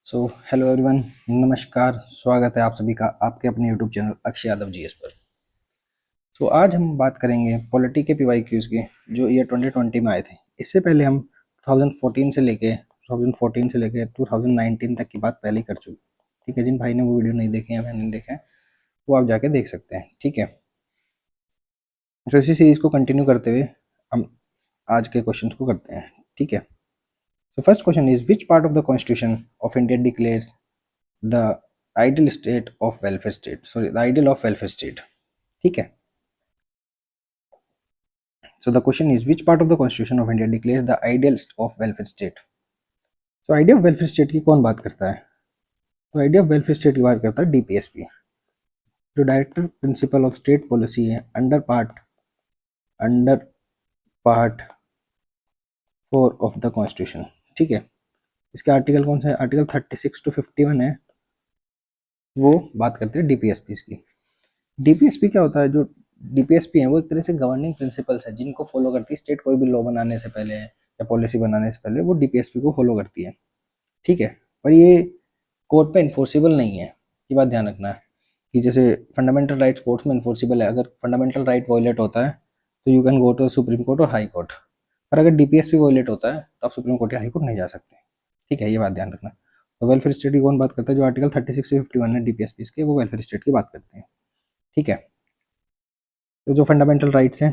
So hello everyone, नमस्कार। स्वागत है आप सभी का आपके अपने YouTube channel Akshay Yadav GS पर। तो आज हम बात करेंगे पॉलिटी के पीवाईक्यूज की जो ईयर 2020 में आए थे। इससे पहले हम 2014 से लेके 2019 तक की बात पहले ही कर चुके। ठीक है, जिन भाई ने वो वीडियो नहीं देखे या मैंने देखे हैं वो आप जाके देख सकते हैं। ठीक है, तो इसी सीरीज को कंटिन्यू करते हुए हम आज के क्वेश्चंस को करते हैं। ठीक है, तो first question is which part of the constitution of India declares the ideal state of welfare state, sorry, the ideal of welfare state. ठीक है, so the question is which part of the constitution of India declares the ideal of welfare state. so idea of welfare state की कौन बात करता है? तो idea of welfare state की बात करता है DPSP, जो director principle of state policy है under part 4 of the constitution. ठीक है, इसके आर्टिकल कौन सा है? आर्टिकल 36 to 51 है, वो बात करते हैं डीपीएसपी की। डीपीएसपी क्या होता है? जो डीपीएसपी है वो एक तरह से गवर्निंग प्रिंसिपल्स है जिनको फॉलो करती है स्टेट। कोई भी लॉ बनाने से पहले या पॉलिसी बनाने से पहले वो डीपीएसपी को फॉलो करती है। ठीक है, पर ये कोर्ट पे इन्फोर्सिबल नहीं है, ये बात ध्यान रखना है कि जैसे फंडामेंटल राइट्स कोर्ट में इन्फोर्सिबल है। अगर फंडामेंटल राइट वायलेट होता है तो you can go to supreme court और हाई कोर्ट, पर अगर डीपीएसपी वायलेट होता है तो आप सुप्रीम कोर्ट या हाई कोर्ट नहीं जा सकते। ठीक है, ये बात ध्यान रखना। तो वेलफेयर स्टेट की कौन बात करता है? जो आर्टिकल 36 से 51 है डीपीएसपी के, वो वेलफेयर स्टेट की बात करते हैं। ठीक है, तो जो फंडामेंटल राइट्स हैं,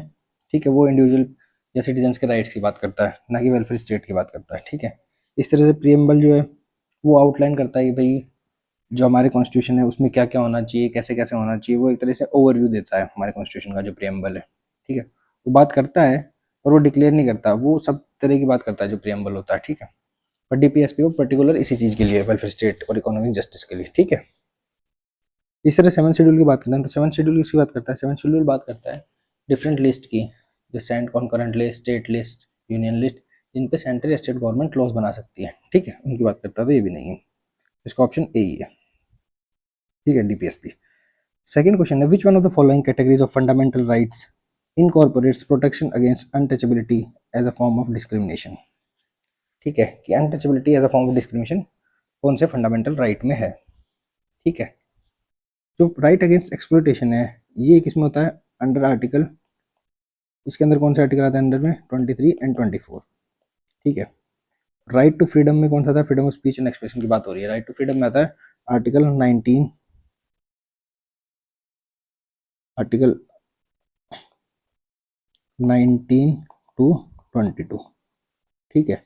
ठीक है, वो इंडिविजुअल या सिटीजन्स के राइट्स की बात करता है, ना कि वेलफेयर स्टेट की बात करता है। ठीक है, इस तरह से प्रीएम्बल जो है वो आउटलाइन करता है कि भाई जो हमारे कॉन्स्टिट्यूशन है उसमें क्या क्या होना चाहिए, कैसे कैसे होना चाहिए। वो एक तरह से ओवरव्यू देता है हमारे कॉन्स्टिट्यूशन का जो प्रीएम्बल है। ठीक है, वो बात करता है और वो डिक्लेयर नहीं करता, वो सब तरह की बात करता है जो प्रीएम्बल होता है। ठीक है, पर डीपीएसपी वो पर्टिकुलर इसी चीज़ के लिए, वेलफेयर स्टेट और इकोनॉमिक जस्टिस के लिए। ठीक है, इस तरह 7 शेड्यूल की बात करते हैं तो 7 शेड्यूल किसकी बात करता है? 7 शेड्यूल बात करता है डिफरेंट लिस्ट की, जैसे सेंट concurrent list, state list, union list, जिन पे सेंट्रल या स्टेट गवर्नमेंट लॉज बना सकती है। ठीक है, उनकी बात करता है, तो ये भी नहीं है, इसका ऑप्शन ए ही है। ठीक है, डीपीएसपी। सेकंड क्वेश्चन है which one of the following categories of fundamental rights incorporates protection against untouchability as a form of discrimination. ठीक है, कि untouchability as a form of discrimination कौन से फंडामेंटल राइट में है। ठीक है, जो राइट अगेंस्ट एक्सप्लॉयटेशन है ये किस में होता है? अंडर आर्टिकल, इसके अंदर कौन सा आर्टिकल आता है अंडर में? 23 एंड 24। ठीक है, राइट टू फ्रीडम में कौन सा था? Freedom of speech and expression की बात हो रही है। राइट टू फ्रीडम में आता है आर्टिकल 19, आर्टिकल 19 टू 22। ठीक है,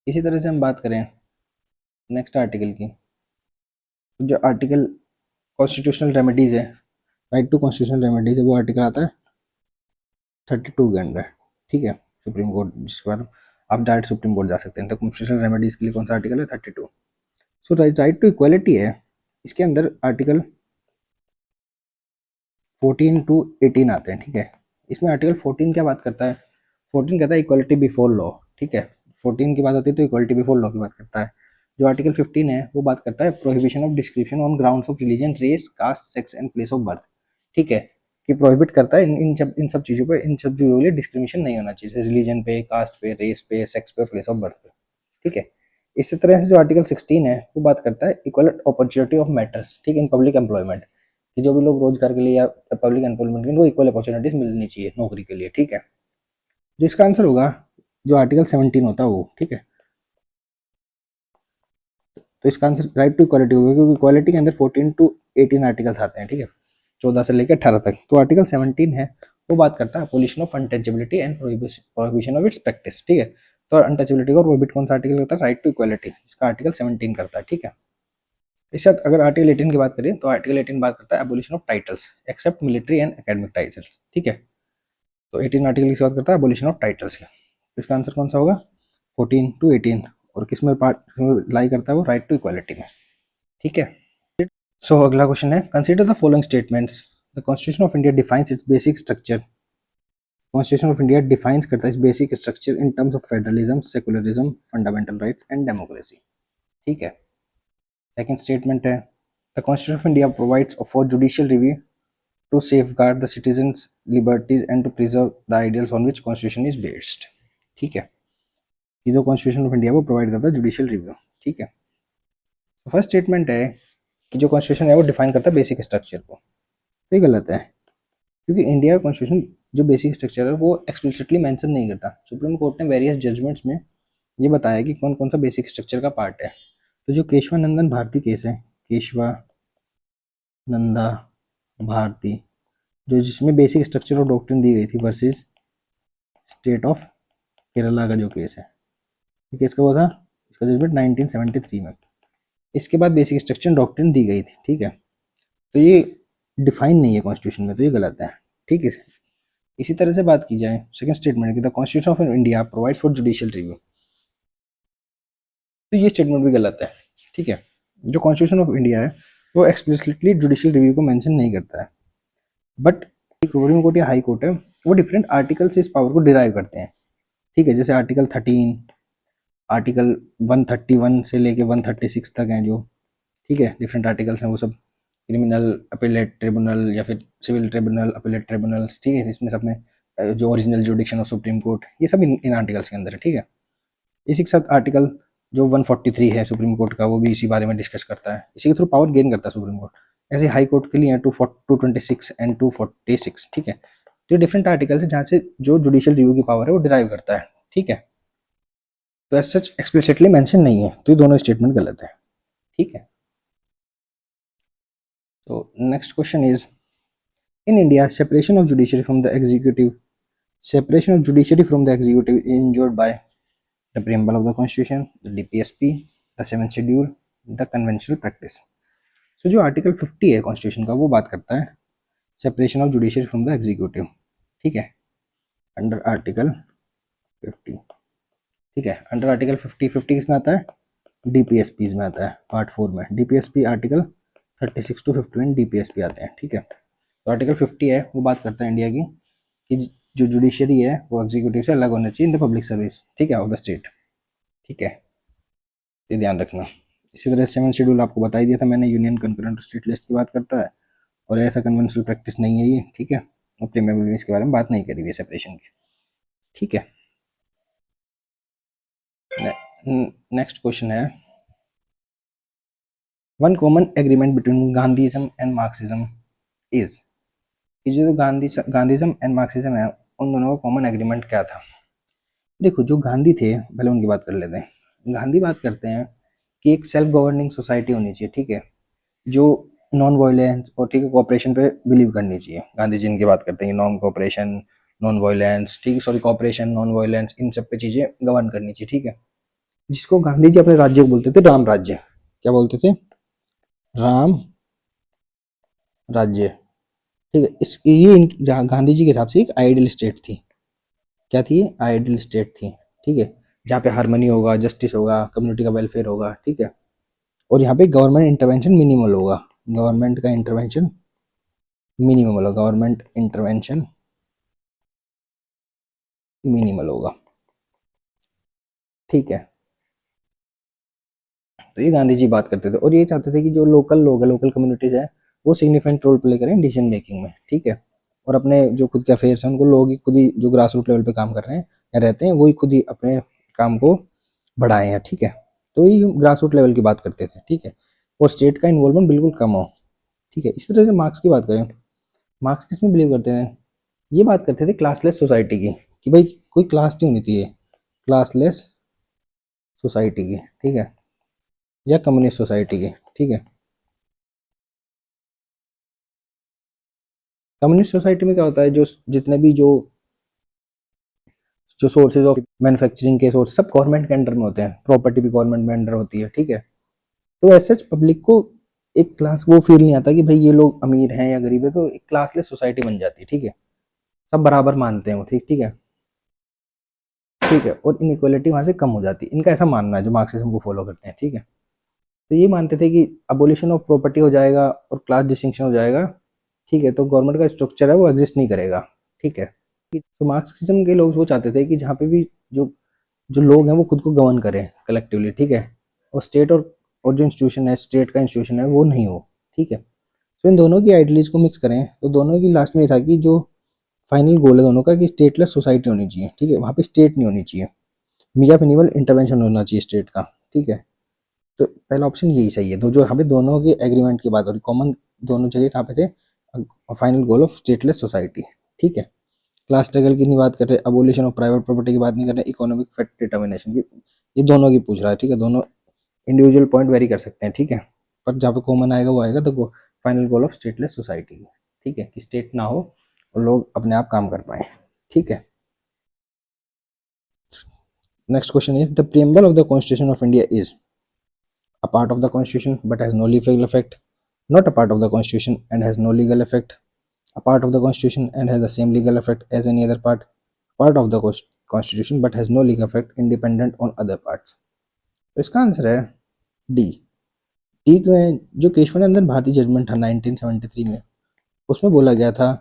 इसी तरह से हम बात करें नेक्स्ट आर्टिकल की, जो आर्टिकल कॉन्स्टिट्यूशनल रेमेडीज है, राइट टू कॉन्स्टिट्यूशनल रेमेडीज है, वो आर्टिकल आता है 32 के अंदर। ठीक है, सुप्रीम कोर्ट जिसके बाद आप डायरेक्ट सुप्रीम कोर्ट जा सकते हैं। तो कॉन्स्टिट्यूशनल रेमेडीज के लिए कौन सा आर्टिकल है? 32। सो राइट टू इक्वालिटी है, इसके अंदर आर्टिकल 14 टू 18 आते हैं। ठीक है, इसमें आर्टिकल 14 क्या बात करता है? 14 कहता है इक्वालिटी बिफोर लॉ। ठीक है, 14 की बात आती है तो इक्वालिटी बिफोर लॉ की बात करता है। जो आर्टिकल 15 है वो बात करता है prohibition of description on grounds of religion, race, caste, sex and place of birth. ठीक है, कि प्रोहिबिट करता है इन सब चीज़ों पे, इन सब चीज़ों के लिए डिस्क्रिमिनेशन नहीं होना चाहिए, रिलीजन पे, कास्ट पे, रेस पे, सेक्स पे, प्लेस ऑफ बर्थ पे। ठीक है, इसी तरह से जो आर्टिकल 16 है वो बात करता है इक्वल अपॉर्चुनिटी ऑफ मैटर्स। ठीक है, इन पब्लिक एम्प्लॉयमेंट, कि जो भी लोग रोजगार के लिए या पब्लिक एम्प्लॉयमेंट के लिए, वो इक्वल अपॉर्चुनिटीज मिलनी चाहिए नौकरी के लिए। ठीक है, जिसका आंसर होगा जो आर्टिकल 17 होता है वो। ठीक है, तो इसका आंसर राइट टू इक्वालिटी होगा, क्योंकि इक्वालिटी के अंदर 14 टू 18 आर्टिकल्स आते हैं। ठीक है, 14 से लेकर 18 तक। तो आर्टिकल 17 है वो बात करता है abolition of untouchability and prohibition of its practice. ठीक है, तो अनटचेबिलिटी का प्रोहिबिट कौन सा आर्टिकल करता है? राइट टू इक्वालिटी, इसका आर्टिकल 17 करता है। ठीक है, इसके साथ अगर आर्टिकल 18 की बात करें तो आर्टिकल 18 बात करता है abolition of titles except military and academic titles. ठीक है, तो 18 आर्टिकल की बात करता है एबोलिशन ऑफ टाइटल्स की। इसका आंसर कौन सा होगा? 14 टू 18। और किस में पार्ट लाई करता है वो? राइट टू इक्वालिटी में। ठीक है, सो अगला क्वेश्चन है consider the following statements. The constitution of India defines it's basic structure. Constitution of India defines करता है इस basic structure in terms of federalism, secularism, fundamental rights and democracy. ठीक है, सेकंड स्टेटमेंट है the constitution of India provides for judicial review to safeguard the citizens' liberties and to preserve the ideals on which constitution is based। ठीक है, ये जो constitution of India वो provide करता है जुडिशियल रिव्यू। ठीक है। फर्स्ट स्टेटमेंट है कि जो कॉन्स्टिट्यूशन है वो डिफाइन करता है बेसिक स्ट्रक्चर को, तो ये गलत है, क्योंकि इंडिया का कॉन्स्टिट्यूशन जो बेसिक स्ट्रक्चर है वो एक्सप्लिसिटली मेंशन नहीं करता। सुप्रीम कोर्ट ने वेरियस जजमेंट्स में ये बताया कि कौन कौन सा बेसिक स्ट्रक्चर का पार्ट है। तो जो केशवानंदन भारती केस है, केशवानंदा भारती, जो जिसमें बेसिक स्ट्रक्चर और डॉक्ट्रिन दी गई थी वर्सेस स्टेट ऑफ केरला का जो केस है, ये केस कब हुआ था, इसका जजमेंट 1973 में। इसके बाद बेसिक स्ट्रक्चर डॉक्ट्रिन दी गई थी, ठीक है। तो ये डिफाइन नहीं है कॉन्स्टिट्यूशन में, तो ये गलत है, ठीक है। इसी तरह से बात की जाए सेकंड स्टेटमेंट की, the constitution of India provides for judicial review, तो ये स्टेटमेंट भी गलत है, ठीक है। जो कॉन्स्टिट्यूशन ऑफ इंडिया है वो एक्सप्लिसिटली जुडिशियल रिव्यू को मेंशन नहीं करता है, बट सुप्रीम कोर्ट या हाई कोर्ट है वो डिफरेंट आर्टिकल से इस पावर को डिराइव करते हैं, ठीक है। जैसे आर्टिकल 13, आर्टिकल 131 से लेके 136 तक हैं जो, ठीक है, डिफरेंट आर्टिकल्स हैं वो सब, क्रिमिनल अपीलेट ट्रिब्यूनल या फिर सिविल ट्रिब्यूनल अपीलेट ट्रिब्यूनल्स, ठीक है। इसमें सब में जो ओरिजिनल जुडिक्शन ऑफ सुप्रीम कोर्ट, ये सब इन आर्टिकल्स के अंदर है, ठीक है। इसी के साथ आर्टिकल जो 143 है सुप्रीम कोर्ट का, वो भी इसी बारे में डिस्कस करता है, इसी के थ्रू पावर गेन करता है सुप्रीम कोर्ट। ऐसे हाई कोर्ट के लिए है 226 एंड 246, ठीक है। तो डिफरेंट आर्टिकल है जहाँ से जो जुडिशियल रिव्यू की पावर है वो डिराइव करता है, ठीक है। तो एज सच एक्सप्लिसिटली मेंशन नहीं है, तो ये दोनों स्टेटमेंट गलत है, ठीक है। तो next question is, in India separation of judiciary from the executive, separation of judiciary from the executive is ensured by the preamble of the constitution, the DPSP, the 7th schedule, the conventional practice। so जो article 50 है constitution का वो बात करता है separation of judiciary from the executive, ठीक है, under article 50, ठीक है। अंडर आर्टिकल 50 किस में आता है, डीपीएसपी में आता है, पार्ट 4 में डीपीएसपी आर्टिकल 36 to 51 डीपीएसपी आते हैं, ठीक है। तो आर्टिकल 50 है वो बात करता है इंडिया की कि जो जुडिशरी है वो एग्जीक्यूटिव से अलग होना चाहिए इन द पब्लिक सर्विस, ठीक है, ऑफ द स्टेट, ठीक है, ये ध्यान रखना। इसी तरह 7th शेड्यूल आपको बता ही दिया था मैंने, यूनियन कंकरेंट स्टेट लिस्ट की बात करता है, और ऐसा कन्वेंशनल प्रैक्टिस नहीं है ये, ठीक है, और प्रीमियम इसके बारे में बात नहीं करी हुई है सेपरेशन की, ठीक है। नेक्स्ट क्वेश्चन है, one common agreement between Gandhism and Marxism is, जो गांधीज्म एंड मार्क्सिज्म है उन दोनों का कॉमन एग्रीमेंट क्या था। देखो जो गांधी थे, पहले उनकी बात कर लेते हैं। गांधी बात करते हैं कि एक सेल्फ गवर्निंग सोसाइटी होनी चाहिए, ठीक है, जो नॉन वायलेंस और, ठीक है, कोऑपरेशन पे बिलीव करनी चाहिए। गांधी जी इनकी बात करते हैं नॉन कोऑपरेशन नॉन वायलेंस, ठीक है, सॉरी कोऑपरेशन नॉन वायलेंस, इन सब पे चीज़ें गवर्न करनी चाहिए, ठीक है। जिसको गांधी जी अपने राज्य को बोलते थे राम राज्य, क्या बोलते थे, राम राज्य, ठीक है। इस ये गांधी जी के हिसाब से एक आइडियल स्टेट थी, क्या थी, आइडियल स्टेट थी, ठीक है, जहाँ पे हार्मनी होगा, जस्टिस होगा, कम्युनिटी का वेलफेयर होगा, ठीक है, और यहाँ पे गवर्नमेंट इंटरवेंशन मिनिमल होगा, गवर्नमेंट का इंटरवेंशन मिनिमम होगा, गवर्नमेंट इंटरवेंशन मिनिमल होगा, ठीक है। तो ये गांधी जी बात करते थे, और ये चाहते थे कि जो लोकल लोग है, लोकल कम्युनिटीज है, वो सिग्निफिकेंट रोल प्ले करें डिसीजन मेकिंग में, ठीक है, और अपने जो खुद के अफेयर्स हैं उनको लोग ही खुद ही जो ग्रास रूट लेवल पे काम कर रहे हैं या रहते हैं वही खुद ही अपने काम को बढ़ाए हैं, ठीक है। तो ये ग्रास रूट लेवल की बात करते थे, ठीक है, और स्टेट का इन्वॉल्वमेंट बिल्कुल कम हो, ठीक है। इस तरह से मार्क्स की बात करें, मार्क्स किस में बिलीव करते हैं, ये बात करते थे क्लासलेस सोसाइटी की, कि भाई कोई क्लास नहीं होनी चाहिए, क्लासलेस सोसाइटी की, ठीक है, या कम्युनिस्ट सोसाइटी की, ठीक है। कम्युनिस्ट सोसाइटी में क्या होता है, जो जितने भी जो जो सोर्सेज ऑफ मैन्युफैक्चरिंग के सोर्स सब गवर्नमेंट के अंडर में होते हैं, प्रॉपर्टी भी गवर्नमेंट में अंडर होती है, ठीक है। तो ऐसे पब्लिक को एक क्लास वो फील नहीं आता कि भाई ये लोग अमीर हैं या गरीब है, तो एक क्लासलेस सोसाइटी बन जाती है, ठीक है, सब बराबर मानते हैं वो, ठीक ठीक है, ठीक है, और इनइक्वालिटी वहाँ से कम हो जाती है, इनका ऐसा मानना है जो मार्क्सिज्म को फॉलो करते हैं, ठीक है। तो ये मानते थे कि अबोलिशन ऑफ प्रॉपर्टी हो जाएगा और क्लास डिस्टिंक्शन हो जाएगा, ठीक है, तो गवर्नमेंट का स्ट्रक्चर है वो एग्जिस्ट नहीं करेगा, ठीक है। तो मार्क्सिज्म के लोग वो चाहते थे कि जहाँ पे भी जो जो लोग हैं वो खुद को गवर्न करें कलेक्टिवली, ठीक है, और स्टेट और जो इंस्टीट्यूशन है, स्टेट का इंस्टीट्यूशन है वो नहीं हो, ठीक है। तो इन दोनों की आइडियलीज को मिक्स करें तो दोनों की लास्ट में ये था कि जो फाइनल गोल है दोनों का कि स्टेटलेस सोसाइटी होनी चाहिए, ठीक है, वहाँ पे स्टेट नहीं होनी चाहिए, मियाँ मिनिमल इंटरवेंशन होना चाहिए स्टेट का, ठीक है। तो पहला ऑप्शन यही सही है। जो यहाँ पे दोनों के एग्रीमेंट की बात हो रही, कॉमन दोनों जगह कहाँ पे थे, final goal of stateless society, ठीक है। क्लास स्ट्रगल की नहीं बात कर रहे, अबोलिशन ऑफ प्राइवेट प्रॉपर्टी की बात नहीं कर रहे, इकोनॉमिक फैक्ट डिटर्मिनेशन की, ये दोनों की पूछ रहा है, ठीक है। दोनों इंडिविजुअल पॉइंट वेरी कर सकते हैं, ठीक है, पर जहाँ पे कॉमन आएगा वो आएगा, तो final goal of stateless society, ठीक है, कि स्टेट ना हो और लोग अपने आप काम कर पाए, ठीक है। Next question is the preamble of the constitution of India is a part of the constitution but has no legal effect, not a part of the constitution and has no legal effect, a part of the constitution and has the same legal effect as any other part of the constitution but has no legal effect independent on other parts। तो इसका answer है D. D क्यों है? जो Keshavanandan Bharti judgement था 1973 में, उसमें बोला गया था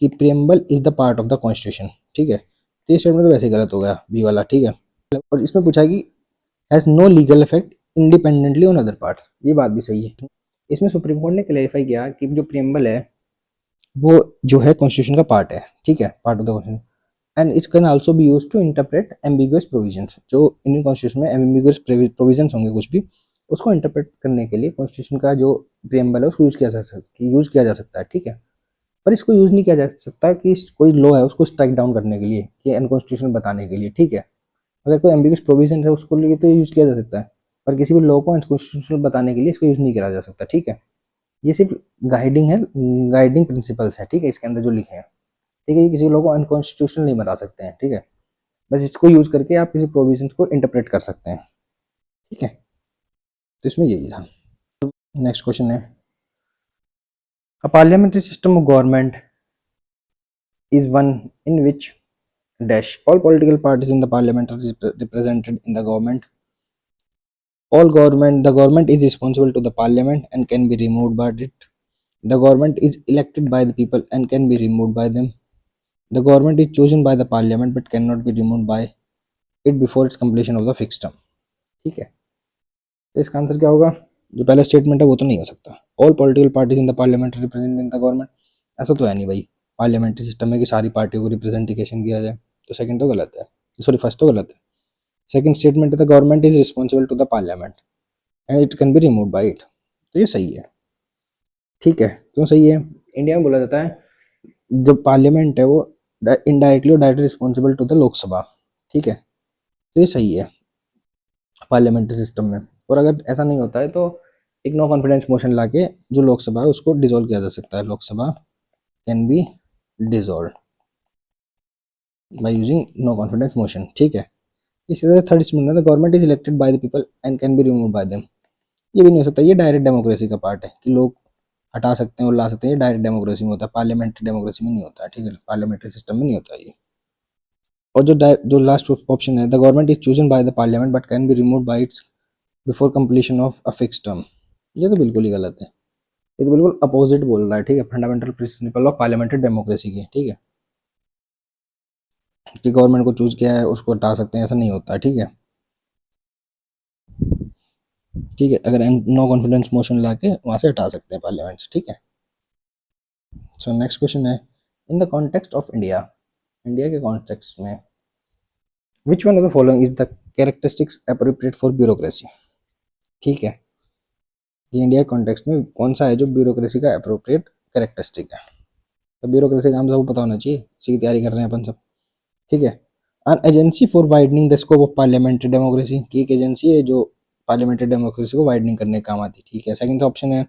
कि preamble is the part of the constitution, ठीक है। तो ये स्टेटमेंट तो वैसे गलत हो गया बी वाला, ठीक है। और इसमें पूछा कि has no legal effect independently on other parts, ये बात भी सही है। इसमें सुप्रीम कोर्ट ने क्लेरिफाई किया कि जो प्रियम्बल है वो जो है कॉन्स्टिट्यूशन का पार्ट है, ठीक है, part of the constitution, and it can also be used to interpret ambiguous provisions. जो इंडियन कॉन्स्टिट्यूशन में एम्बिगुअस प्रोविजंस होंगे कुछ भी, उसको इंटरप्रेट करने के लिए कॉन्स्टिट्यूशन का जो प्रियम्बल है उसको यूज किया जा सकता है, ठीक है। पर इसको यूज नहीं किया जा सकता कि कोई लॉ है उसको स्ट्राइक डाउन करने के लिए, कि अनकॉन्स्टिट्यूशनल बताने के लिए, ठीक है। अगर कोई एम्बिगुअस प्रोविजन है उसको लिए तो यूज किया जा सकता है, पर किसी भी लॉ को अनकॉन्स्टिट्यूशनल बताने के लिए इसको यूज नहीं करा जा सकता, ठीक है। ये सिर्फ गाइडिंग है, गाइडिंग प्रिंसिपल्स है, ठीक है, इसके अंदर जो लिखे हैं, ठीक है। ये किसी लॉ को अनकॉन्स्टिट्यूशनल नहीं बता सकते हैं, ठीक है। बस इसको यूज करके आप किसी प्रोविजन को इंटरप्रेट कर सकते हैं, ठीक है। तो इसमें यही था। नेक्स्ट क्वेश्चन है a parliamentary system of government is one in which dash all political parties in the parliament are represented in the government, the government is responsible to the parliament and can be removed by it, the government is elected by the people and can be removed by them, the government is chosen by the parliament but cannot be removed by it before its completion of the fixed term, ठीक है। तो इसका answer क्या होगा? जो पहला statement है वो तो नहीं हो सकता, all political parties in the parliament represent in the government, ऐसा तो है नहीं भाई। पार्लियामेंट्री सिस्टम में कि सारी पार्टियों को रिप्रेजेंटेशन किया जाए, तो सेकंड तो गलत है, सॉरी फर्स्ट तो गलत है। सेकंड स्टेटमेंट है the government is responsible to the parliament and it can be remove by it, तो ये सही है, ठीक है। क्यों सही है? इंडिया में बोला जाता है जब पार्लियामेंट है वो इनडायरेक्टली और directly responsible to the Lok Sabha, ठीक है। तो ये सही है पार्लियामेंट्री सिस्टम में। और अगर ऐसा नहीं होता है तो एक नो कॉन्फिडेंस मोशन लाके जो लोकसभा है उसको डिसॉल्व किया जा सकता है, Lok Sabha can be dissolve by using no confidence motion, ठीक है। इसी तरह third statement the government is elected by the people and can be remove by them, ये भी नहीं हो सकता। ये डायरेक्ट डेमोक्रेसी का पार्ट है कि लोग हटा सकते हैं और ला सकते हैं, ये डायरेक्ट डेमोक्रेसी में होता है, पार्लियामेंट्री डेमोक्रेसी में नहीं होता है, ठीक है, पार्लियामेंट्री सिस्टम में नहीं होता ये। और जो लास्ट ऑप्शन है the government is chosen by the parliament but can be remove bye it's before completion of a fix term, ये तो बिल्कुल ही गलत है। ये तो बिल्कुल अपोजिट बोल रहा है, ठीक है, fundamental principle of parliamentary democracy की, ठीक है, कि गवर्नमेंट को चूज किया है उसको हटा सकते हैं, ऐसा नहीं होता है, ठीक है। ठीक है, अगर नो कॉन्फिडेंस मोशन लाके वहां से हटा सकते हैं पार्लियामेंट से, ठीक है। सो नेक्स्ट क्वेश्चन है in the context of India, India के कॉन्टेक्स्ट में विच one of the following is the characteristics appropriate for bureaucracy, ठीक है। ये इंडिया के कॉन्टेक्स्ट में कौन सा है जो ब्यूरोक्रेसी का एप्रोप्रिएट कैरेक्टरिस्टिक है? तो ब्यूरोक्रेसी का हम सबको पता होना चाहिए, इसी की तैयारी कर रहे हैं अपन सब, ठीक है। An agency for widening the scope of parliamentary democracy, की एक एजेंसी है जो पार्लियामेंट्री डेमोक्रेसी को वाइडनिंग करने का काम आती है, ठीक है। सेकंड ऑप्शन है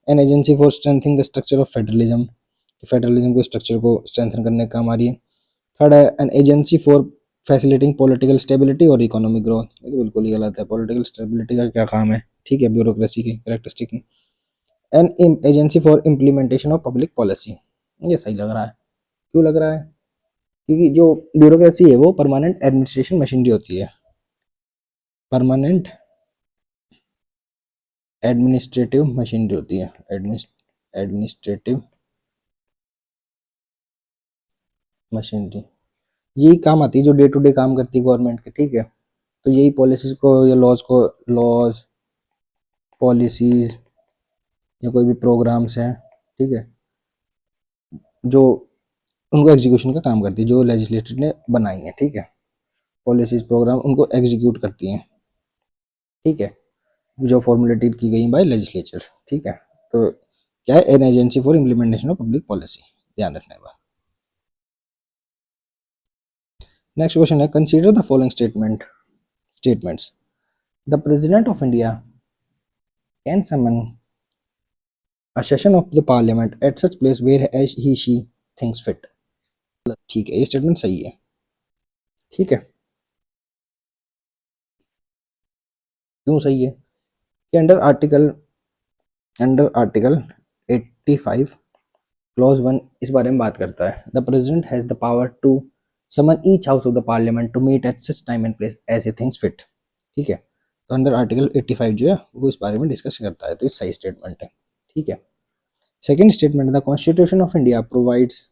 an agency for strengthening the structure of federalism, federalism को स्ट्रक्चर को स्ट्रेंथन करने का काम आ रही है। थर्ड है an agency for facilitating political stability और इकोनॉमिक ग्रोथ, ये तो बिल्कुल ही गलत है, पॉलिटिकल स्टेबिलिटी का क्या काम है, ठीक है, ब्यूरोक्रेसी के कैरेक्टरिस्टिक में। N agency for implementation of public policy, ये सही लग रहा है। क्यों लग रहा है? क्योंकि जो ब्यूरोक्रेसी है वो परमानेंट एडमिनिस्ट्रेशन मशीनरी होती है, परमानेंट एडमिनिस्ट्रेटिव मशीनरी होती है, एडमिनिस्ट्रेटिव मशीनरी, यही काम आती है जो डे टू डे काम करती है गवर्नमेंट के, ठीक है। तो यही पॉलिसीज को या लॉज पॉलिसीज या कोई भी प्रोग्राम्स हैं, ठीक है, जो उनको एग्जीक्यूशन का काम करती है, जो लेजिस्लेटर ने बनाई है, ठीक है, पॉलिसीज प्रोग्राम उनको एग्जीक्यूट करती हैं, ठीक है। जो फॉर्मुलेटेड की गई बाय लेजिस्लेचर, ठीक है। तो क्या है, an agency for implementation of public policy, ध्यान रखने का। नेक्स्ट क्वेश्चन है, consider the following statements. The president of India can summon a session of the parliament at such place where as he she thinks fit। ठीक है, ये statement सही है, ठीक है। क्यों सही है कि अंडर आर्टिकल 85 क्लॉज 1 इस बारे में बात करता है। The president has the power to summon each house of the parliament to meet at such time and place as a things fit, ठीक है। तो अंडर आर्टिकल 85 जो है वो इस बारे में डिस्कस करता है, तो ये सही स्टेटमेंट है, ठीक है। Second statement, the constitution of India provides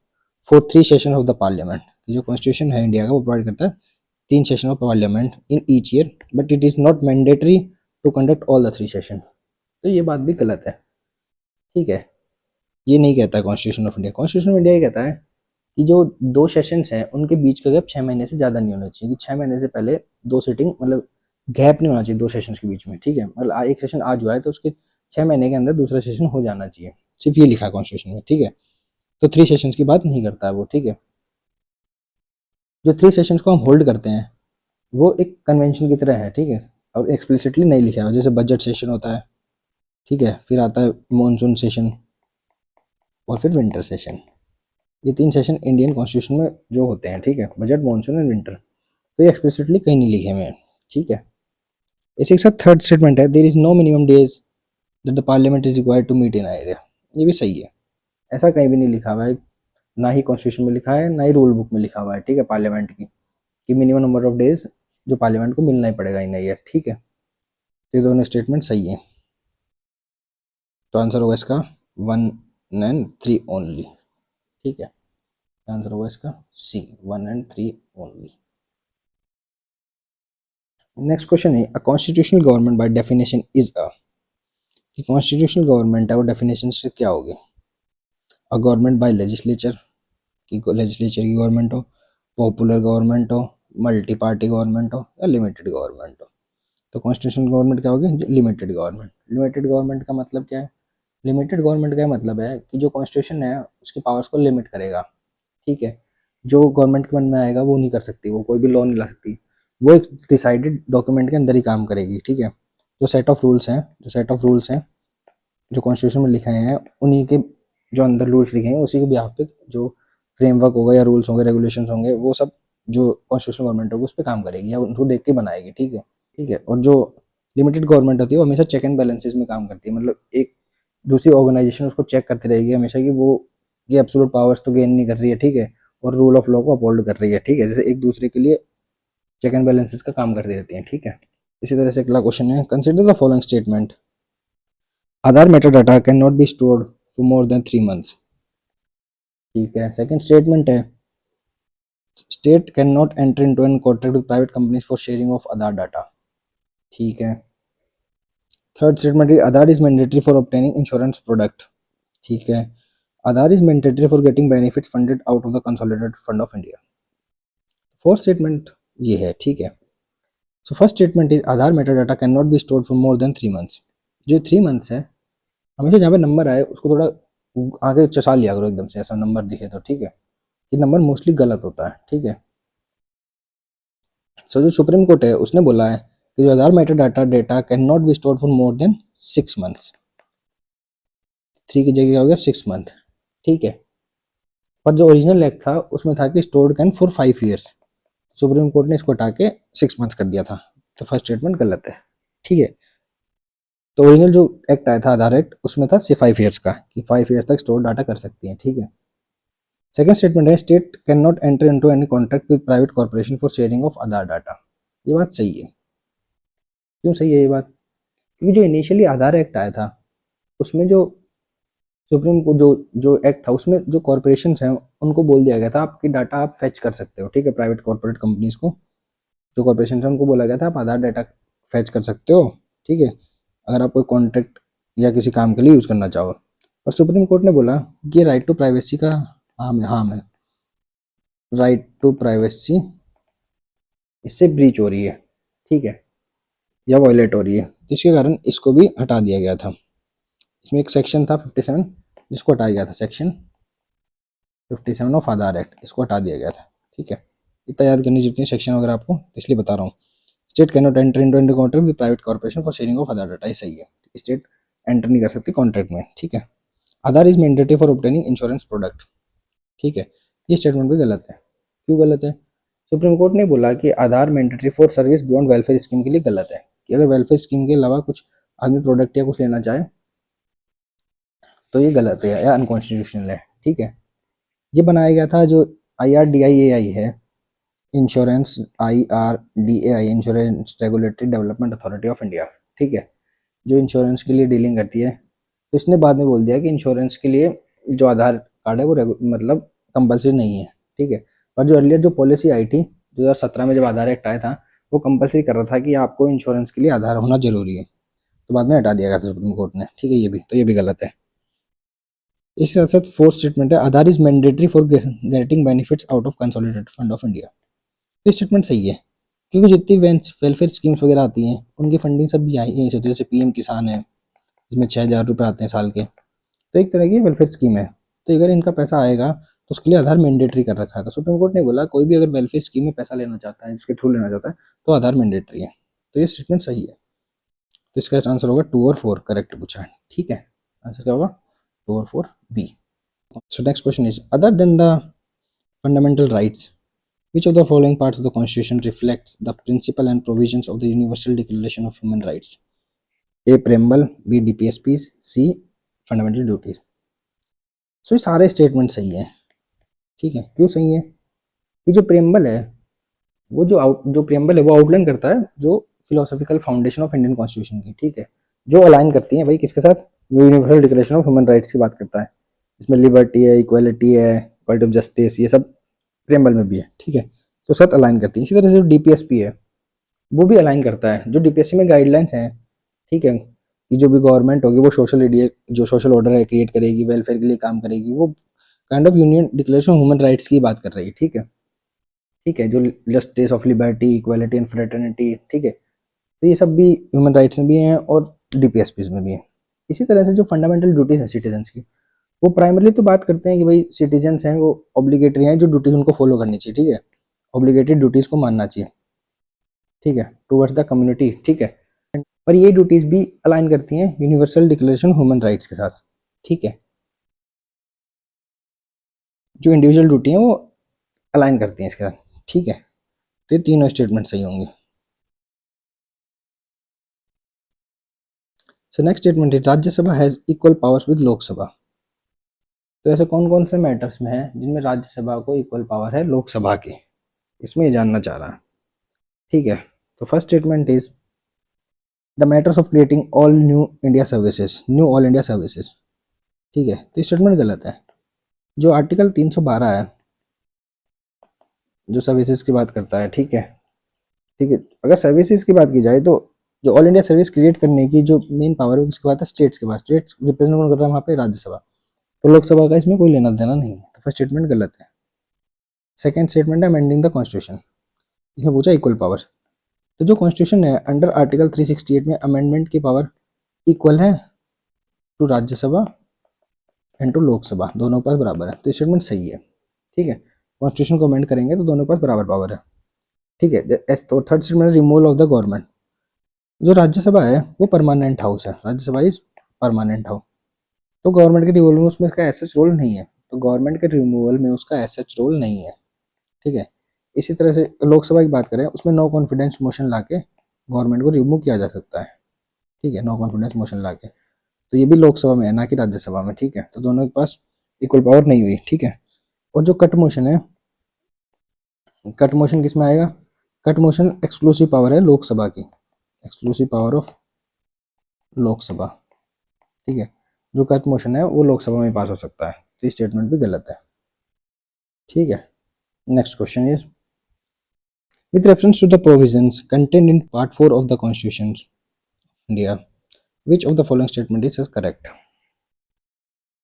for 3 session of the parliament. जो कॉन्स्टिट्यूशन है इंडिया का वो प्रोवाइड करता है 3 session of parliament in each year, but it is not mandatory to conduct all the 3 session. तो ये बात भी गलत है, ठीक है। ये नहीं कहता है constitution of India. Constitution of India ये कहता है कि जो 2 सेशंस हैं उनके बीच का गैप 6 महीने से ज़्यादा नहीं होना चाहिए, कि 6 महीने से पहले 2 सिटिंग मतलब गैप नहीं होना चाहिए 2 सेशंस के बीच में, ठीक है। मतलब एक सेशन आज हुआ है तो उसके 6 महीने के अंदर दूसरा सेशन हो जाना चाहिए, सिर्फ ये लिखा है कॉन्स्टिट्यूशन में, ठीक है। तो 3 सेशंस की बात नहीं करता है वो, ठीक है। जो 3 सेशंस को हम होल्ड करते हैं वो एक कन्वेंशन की तरह है, ठीक है, और एक्सप्लिसिटली नहीं लिखा है। जैसे बजट सेशन होता है, ठीक है, फिर आता है मॉनसून सेशन और फिर विंटर सेशन। ये 3 सेशन इंडियन कॉन्स्टिट्यूशन में जो होते हैं, ठीक है, बजट, मॉनसून एंड विंटर। तो ये एक्सप्लिसिटली कहीं नहीं लिखे हुए हैं, ठीक है। इसी के साथ थर्ड स्टेटमेंट है, there is no minimum days that the parliament is required to meet in a year. ये भी सही है, ऐसा कहीं भी नहीं लिखा हुआ है, ना ही कॉन्स्टिट्यूशन में लिखा है ना ही रूल बुक में लिखा हुआ है, ठीक है, पार्लियामेंट की कि मिनिमम नंबर ऑफ डेज जो पार्लियामेंट को मिलना ही पड़ेगा इन ईयर, ठीक है। ये दोनों स्टेटमेंट सही है। तो आंसर होगा इसका 1 एंड 3 ओनली, ठीक है। आंसर होगा इसका सी, 1 एंड 3 ओनली। नेक्स्ट क्वेश्चन है, a constitutional government by definition is a. Constitutional government है वो डेफिनेशन से क्या होगी? अ गवर्नमेंट बाय लेजिस्लेचर, की लेजिस्लेचर की गवर्नमेंट हो, पॉपुलर गवर्नमेंट हो, मल्टी पार्टी गवर्नमेंट हो, या लिमिटेड गवर्नमेंट हो। तो कॉन्स्टिट्यूशनल गवर्नमेंट क्या होगी? Limited government. लिमिटेड गवर्नमेंट का मतलब क्या है? लिमिटेड गवर्नमेंट का मतलब है कि जो कॉन्स्टिट्यूशन है उसकी पावर्स को लिमिट करेगा, ठीक है। जो गवर्नमेंट के मन में आएगा वो नहीं कर सकती, वो कोई भी लॉ नहीं ला सकती, वो एक डिसाइडेड डॉक्यूमेंट के अंदर ही काम करेगी, ठीक है। जो सेट ऑफ रूल्स हैं जो कॉन्स्टिट्यूशन में लिखे हैं उन्हीं के जो अंदर रूल्स लिखे हैं उसी के बिहाफ पे जो फ्रेमवर्क होगा या रूल्स होंगे, रेगुलेशंस होंगे, वो सब जो कॉन्स्टिट्यूशनल गवर्नमेंट होगी उस पर काम करेगी या उनको देख के बनाएगी, ठीक है, ठीक है। और जो लिमिटेड गवर्नमेंट होती है वो हमेशा चेक एंड बैलेंसेस में काम करती है, मतलब एक दूसरी ऑर्गेनाइजेशन उसको चेक करती रहेगी हमेशा कि वो ये एब्सोल्यूट पावर्स तो गेन नहीं कर रही है, ठीक है, और रूल ऑफ लॉ को अपहोल्ड कर रही है, ठीक है। जैसे एक दूसरे के लिए चेक एंड बैलेंसेस का काम करती रहती हैं, ठीक है। इसी तरह से अगला क्वेश्चन है, consider the following statement. Aadhaar meta data can not be stored for more than 3 months, ठीक है। सेकंड स्टेटमेंट है, state can not enter into an contract with private companies for sharing of Aadhaar data, ठीक है। Third statement है, Aadhaar is mandatory for obtaining insurance product, ठीक है। Aadhaar is mandatory for getting benefits funded out of the consolidated fund of India. Fourth statement ये है, ठीक है। So first statement is Aadhaar meta data can not be stored for more than 3 months. जो 3 months है, हमेशा जहाँ पे number आए उसको थोड़ा आगे चसा लिया करो एकदम से, ऐसा नंबर दिखे तो, ठीक है। ये नंबर मोस्टली गलत होता है, ठीक है। सो जो सुप्रीम कोर्ट है उसने बोला है कि जो Aadhaar meta data data can not be stored for more than 6 months. 3 की जगह हो गया 6 मंथ, ठीक है। पर जो ओरिजिनल एक्ट था उसमें था कि stored can for 5 years. Supreme court ने इसको हटा के 6 मंथ्स कर दिया था, तो फर्स्ट स्टेटमेंट गलत है, ठीक है। तो ओरिजिनल जो एक्ट आया था आधार एक्ट उसमें था सिर्फ 5 ईयर्स का, कि 5 ईयर्स तक स्टोर डाटा कर सकती हैं, ठीक है। सेकंड स्टेटमेंट है, state can not enter into any contract with private corporation for sharing of Aadhaar data. ये बात सही है। क्यों सही है ये बात? क्योंकि जो इनिशियली आधार एक्ट आया था उसमें जो सुप्रीम को जो एक्ट था उसमें जो कॉर्पोरेशन हैं उनको बोल दिया गया था आपकी डाटा आप फेच कर सकते हो, ठीक है। प्राइवेट कॉर्पोरेट कंपनीज को, जो कॉर्पोरेशन है उनको बोला गया था आप आधार डाटा फेच कर सकते हो, ठीक है, अगर आप कोई कॉन्ट्रैक्ट या किसी काम के लिए यूज़ करना चाहो। और सुप्रीम कोर्ट ने बोला कि राइट टू प्राइवेसी का हार्म है, राइट टू प्राइवेसी इससे ब्रीच हो रही है, ठीक है। या वायलेट हो रही है, जिसके कारण इसको भी हटा दिया गया था। इसमें एक सेक्शन था 57 जिसको हटाया गया था, सेक्शन 57 ऑफ आधार एक्ट, इसको हटा दिया गया था। ठीक है, इतना याद करनी जितनी सेक्शन वगैरह आपको, इसलिए बता रहा हूँ। State can not enter into any contract with private corporation for sharing of Aadhaar data, ये सही है, स्टेट एंटर नहीं कर सकती कॉन्ट्रैक्ट में। ठीक है, Aadhaar is mandatory for obtaining insurance product. ठीक है, ये स्टेटमेंट भी गलत है। क्यों गलत है? सुप्रीम कोर्ट ने बोला कि Aadhaar mandatory for service beyond welfare scheme के लिए गलत है, कि अगर वेलफेयर स्कीम के अलावा कुछ आदमी प्रोडक्ट या कुछ लेना चाहे तो ये गलत है या अनकॉन्स्टिट्यूशनल है। ठीक है, ये बनाया गया था जो IRDAI है, insurance IRDAI, insurance regulatory development authority of India. ठीक है, जो इंश्योरेंस के लिए डीलिंग करती है। तो इसने बाद में बोल दिया कि इंश्योरेंस के लिए जो आधार कार्ड है वो मतलब कंपलसरी नहीं है। ठीक है, पर जो अर्लियर जो पॉलिसी आई थी 2017 में जब आधार एक्ट आया था, वो कंपलसरी कर रहा था कि आपको इंश्योरेंस के लिए आधार होना जरूरी है, तो बाद में हटा दिया गया था सुप्रीम कोर्ट ने। ठीक है, ये भी गलत है। इसके साथ साथ फोर्थ स्टेटमेंट है, Aadhaar is mandatory for getting benefits out of consolidated fund of India. ये स्टेटमेंट सही है, क्योंकि जितनी वेलफेयर स्कीम्स वगैरह आती हैं उनकी फंडिंग सब भी यहीं से होती है। जैसे PM किसान है, जिसमें 6,000 रुपये आते हैं साल के, तो एक तरह की वेलफेयर स्कीम है। तो अगर इनका पैसा आएगा तो उसके लिए आधार मैंडेटरी कर रखा था। सुप्रीम कोर्ट ने बोला कोई भी अगर वेलफेयर स्कीम में पैसा लेना चाहता है, जिसके थ्रू लेना चाहता है, तो आधार मैंडेटरी है। तो ये स्टेटमेंट सही है। तो इसका आंसर होगा 2 और 4 करेक्ट पूछा है। ठीक है, आंसर क्या होगा? 2 और 4 B. So next question is, other than the fundamental rights, which of the following parts of the constitution reflects the principle and provisions of the universal declaration of human rights? A preamble, B DPSPs, C fundamental duties। सो ये सारे statement सही है। ठीक है, क्यों सही है? ये जो प्रेम्बल है, वो जो प्रेम्बल है वो आउटलाइन करता है जो philosophical foundation of Indian constitution की। ठीक है, जो अलाइन करती है भाई किसके साथ? जो universal declaration of human rights की बात करता है, इसमें लिबर्टी है, इक्वालिटी है, इक्वालिटी ऑफ जस्टिस, ये सब प्रेम्बल में भी है। ठीक है, तो साथ अलाइन करती है। इसी तरह से जो DPSP है वो भी अलाइन करता है, जो DPSP में गाइडलाइंस हैं। ठीक है, कि जो भी गवर्नमेंट होगी वो जो सोशल ऑर्डर है क्रिएट करेगी, वेलफेयर के लिए काम करेगी, वो kind of union declaration human rights की बात कर रही है। ठीक है, ठीक है, जो justice of liberty, equality and fraternity. ठीक है, तो ये सब भी ह्यूमन राइट्स में भी हैं और DPSPs में भी हैं। इसी तरह से जो फंडामेंटल ड्यूटीज हैं सिटीजन्स की, वो प्राइमरली तो बात करते हैं कि भाई सिटीजन्स हैं वो ऑब्लिगेटरी हैं, जो ड्यूटीज उनको फॉलो करनी चाहिए। ठीक है, ऑब्लिगेटरी ड्यूटीज को मानना चाहिए। ठीक है, टूवर्ड्स द कम्युनिटी। ठीक है, पर ये ड्यूटीज भी अलाइन करती हैं यूनिवर्सल डिक्लेरेशन ह्यूमन राइट्स के साथ। ठीक है, जो इंडिविजुअल ड्यूटी है वो अलाइन करती हैं इसके साथ। ठीक है, तो ये तीनों स्टेटमेंट सही होंगे। सो नेक्स्ट स्टेटमेंट है, Rajya Sabha has equal powers with Lok Sabha. तो ऐसे कौन कौन से मैटर्स में है जिनमें राज्यसभा को इक्वल पावर है लोकसभा की, इसमें ये जानना चाह रहा है। ठीक है, तो first statement is the matters of creating all all India services. ठीक है, तो स्टेटमेंट गलत है। जो आर्टिकल 312 है जो सर्विसेज की बात करता है। ठीक है, ठीक है, अगर सर्विसेज की बात की जाए तो जो ऑल इंडिया सर्विस क्रिएट करने की जो मेन पावर है किसके पास है? स्टेट्स के पास। स्टेट्स रिप्रेजेंट कौन कर रहा है वहाँ पे? राज्यसभा। तो लोकसभा का इसमें कोई लेना देना नहीं है, तो फर्स्ट स्टेटमेंट गलत है। सेकंड स्टेटमेंट है अमेंडिंग द कॉन्स्टिट्यूशन, इसमें पूछा इक्वल पावर। तो जो कॉन्स्टिट्यूशन है अंडर आर्टिकल 368 में अमेंडमेंट की पावर इक्वल है to Rajya Sabha and to Lok Sabha, दोनों के पास बराबर है, तो स्टेटमेंट सही है। ठीक है, कॉन्स्टिट्यूशन को अमेंड करेंगे तो दोनों के पास बराबर पावर है। ठीक है, तो third statement removal of the government. जो राज्यसभा है वो परमानेंट हाउस है, राज्यसभा इज परमानेंट हाउस। तो गवर्नमेंट के रिमूवल में उसमें इसका एज सच रोल नहीं है, तो गवर्नमेंट के रिमूवल में उसका एज सच रोल नहीं है। ठीक है, इसी तरह से लोकसभा की बात करें उसमें नो कॉन्फिडेंस मोशन लाके गवर्नमेंट को रिमूव किया जा सकता है। ठीक है, नो कॉन्फिडेंस मोशन लाके, तो ये भी लोकसभा में है ना कि राज्यसभा में। ठीक है, तो दोनों के पास इक्वल पावर नहीं हुई। ठीक है, और जो कट मोशन है, कट मोशन किस में आएगा? कट मोशन एक्सक्लूसिव पावर है लोकसभा की, एक्सक्लूसिव पावर ऑफ लोकसभा। ठीक है, जो कट मोशन है वो लोकसभा में पास हो सकता है, तो स्टेटमेंट भी गलत है। ठीक है, next question is, with reference to the provisions contained in part 4 of the constitution of India, which of the following statement is correct?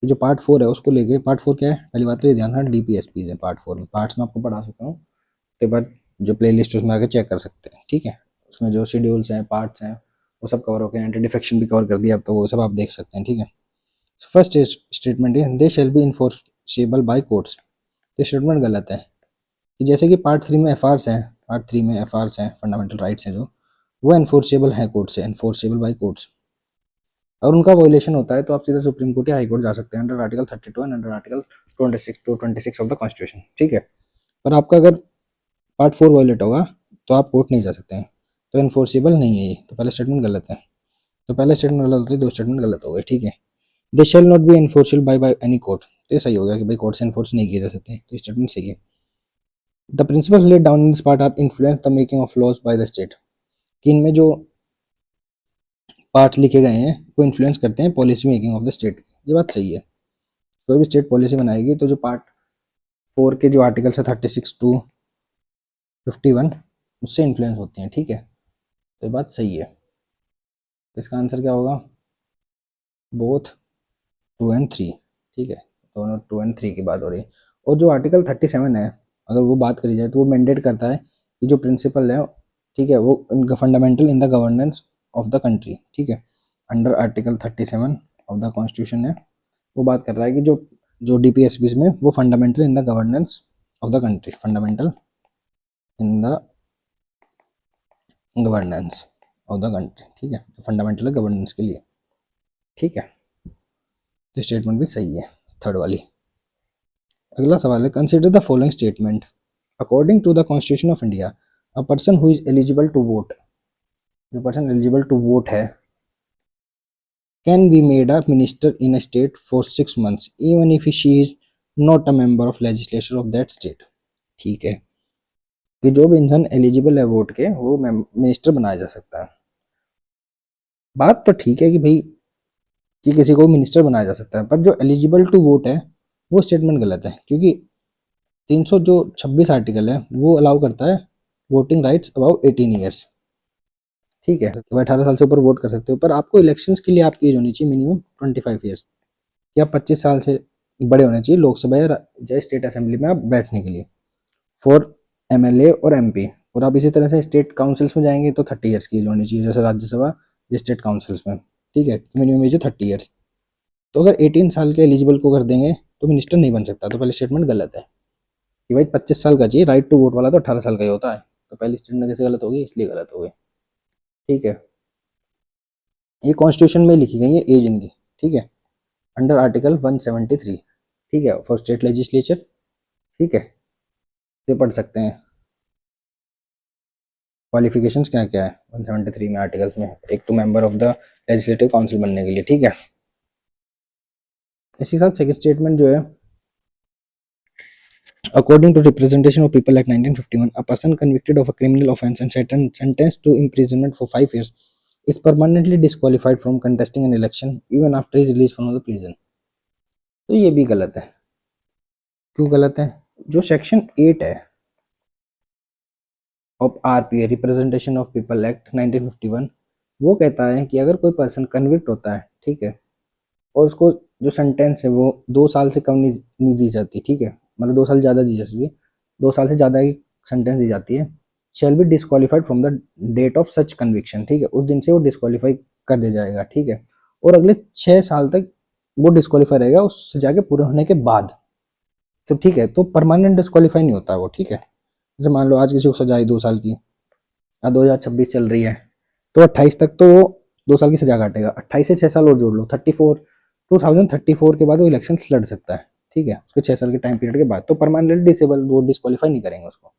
जो पार्ट 4 है उसको लेके, पार्ट 4 क्या है? पहली बात तो ये ध्यान रखना DPSP है पार्ट 4 में, पार्ट्स में आपको पढ़ा सकता हूँ, उसके बाद जो प्ले लिस्ट उसमें आके चेक कर सकते हैं। ठीक है, उसमें जो शेड्यूल्स हैं, पार्ट्स हैं, वो सब कवर हो गए, एंटी डिफेक्शन भी कवर कर दिया, अब तो वो सब आप देख सकते हैं, ठीक है। फर्स्ट स्टेटमेंट है they shall be enforceable by courts. ये स्टेटमेंट गलत है कि जैसे कि पार्ट 3 में एफआरस हैं, पार्ट 3 में एफआरस हैं, फंडामेंटल राइट्स हैं, जो वो एनफोर्सेबल हैं कोर्ट से, एनफोर्सेबल बाय कोर्ट्स। और उनका वायलेशन होता है तो आप सीधा सुप्रीम कोर्ट या हाई कोर्ट जा सकते हैं under article 32 and under article 26 of the constitution, ठीक है। पर आपका अगर पार्ट 4 वायलेट होगा तो आप कोर्ट नहीं जा सकते हैं, तो एनफोर्सेबल नहीं है ये, तो पहला स्टेटमेंट गलत है। तो पहला स्टेटमेंट गलत होता है, दो स्टेटमेंट गलत हो गए, ठीक है। They shall not be enforceable by any court, तो ये सही हो गया कि भाई कोर्ट से एनफोर्स नहीं किए जा सकते, तो स्टेटमेंट सही है। The principles laid down in this part are influence the making of laws by the state, कि इनमें जो पार्ट लिखे गए हैं वो इन्फ्लुएंस करते हैं policy making of the state, ये बात सही है। कोई भी स्टेट पॉलिसी बनाएगी तो जो पार्ट 4 के जो आर्टिकल्स है 36 टू 51 उससे इन्फ्लुएंस होते हैं, ठीक है, तो ये बात सही है। इसका आंसर क्या होगा, बोथ 2 एंड 3, ठीक है, दोनों 2 एंड 3 की बात हो रही है। और जो आर्टिकल 37 है अगर वो बात करी जाए तो वो मैंडेट करता है कि जो प्रिंसिपल है, ठीक है, वो इनका fundamental in the governance of the country, ठीक है, under article 37 of the constitution है, वो बात कर रहा है कि जो जो डीपीएसबी में वो fundamental in the governance of the country, fundamental in the governance of the country, ठीक है, फंडामेंटल गवर्नेंस के लिए, ठीक है, तो स्टेटमेंट भी सही है थर्ड वाली। अगला सवाल है consider the following statement according to the constitution of India a person who is eligible to vote, जो पर्सन एलिजिबल टू वोट है can be made a minister in a state for 6 months even if she is not a member of legislature of that state, ठीक है, कि जो भी इंसान eligible है vote के वो मिनिस्टर बनाया जा सकता है। बात तो ठीक है कि भाई कि किसी को मिनिस्टर बनाया जा सकता है, पर जो एलिजिबल टू वोट है वो स्टेटमेंट गलत है, क्योंकि 300 जो 26 आर्टिकल है वो अलाउ करता है वोटिंग राइट्स अबाउ 18 ईयर्स, ठीक है, तो 18 साल से ऊपर वोट कर सकते हो, पर आपको इलेक्शंस के लिए आपकी एज होनी चाहिए मिनिमम 25 ईयर्स, या 25 साल से बड़े होने चाहिए लोकसभा या स्टेट असेंबली में आप बैठने के लिए फॉर एमएलए और एमपी। और आप इसी तरह से स्टेट काउंसिल्स में जाएंगे तो 30 ईयर्स की एज होनी चाहिए, जैसे राज्यसभा या स्टेट काउंसिल्स में, ठीक है, मिनिमम एज है 30 ईयर्स। तो अगर 18 साल के एलिजिबल को कर देंगे तो मिनिस्टर नहीं बन सकता, तो पहले स्टेटमेंट गलत है कि भाई 25 साल का चाहिए, राइट टू वोट वाला तो 18 साल का ही होता है, तो पहली स्टेटमेंट कैसे गलत होगी, इसलिए गलत हो गई, ठीक है। ये कॉन्स्टिट्यूशन में लिखी गई है एज इनकी, ठीक है, अंडर आर्टिकल 173, ठीक है, फॉर स्टेट लेजिस्लेचर, ठीक है, ये पढ़ सकते हैं क्वालिफिकेशंस क्या क्या है 173 में आर्टिकल्स में, एक तो member of the legislative council बनने के लिए, ठीक है। इसी के साथ सेकंड स्टेटमेंट जो है according to representation of people act 1951 a person convicted of a criminal offense and sentenced to imprisonment for 5 years is permanently disqualified from contesting an election even after his release from the prison, तो ये भी गलत है। क्यों गलत है, जो section 8 है of RPA representation of people act 1951 वो कहता है कि अगर कोई पर्सन कन्विक्ट होता है, ठीक है, और उसको जो सेंटेंस है वो 2 साल से कम नहीं दी जाती, ठीक है, मतलब 2 साल ज़्यादा दी जाती है, 2 साल से ज़्यादा की सेंटेंस दी जाती है, shall be disqualified from the date of such conviction, ठीक है, उस दिन से वो डिस्क्वालीफाई कर दिया जाएगा, ठीक है, और अगले 6 साल तक वो डिस्क्वालीफाई रहेगा उस सजा के पूरे होने के बाद सब, ठीक है, तो परमानेंट डिस्क्वालीफाई नहीं होता वो, ठीक है। जैसे मान लो आज किसी को सजा आई 2 साल की, 2026 चल रही है, तो 28 तक तो वो 2 साल की सजा काटेगा, 28 से 6 साल और जोड़ लो 2034 के बाद वो इलेक्शन लड़ सकता है, ठीक है, उसके 6 साल के टाइम पीरियड के बाद, तो परमानेंटली डिसेबल वो डिस्क्वालीफाई नहीं करेंगे उसको,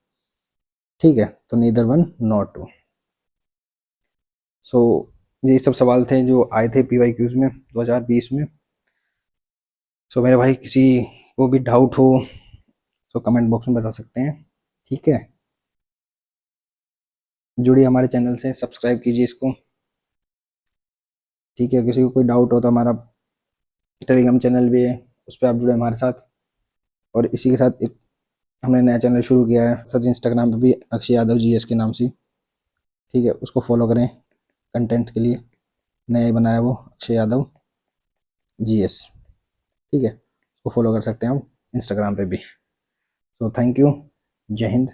ठीक है, तो नीदर वन नॉट टू। सो ये सब सवाल थे जो आए थे पीवाई क्यूज में 2020 में। सो मेरे भाई किसी को भी डाउट हो तो कमेंट बॉक्स में बता सकते हैं, ठीक है, जुड़िए हमारे चैनल से, सब्सक्राइब कीजिए इसको, ठीक है, किसी को कोई डाउट हो तो हमारा टेलीग्राम चैनल भी है, उस पर आप जुड़े हमारे साथ। और इसी के साथ एक हमने नया चैनल शुरू किया है सच, इंस्टाग्राम पे भी अक्षय यादव जीएस के नाम से, ठीक है, उसको फॉलो करें कंटेंट के लिए, नया ही बनाया वो अक्षय यादव जीएस, ठीक है, उसको फॉलो कर सकते हैं हम इंस्टाग्राम पे भी। तो थैंक यू, जय हिंद।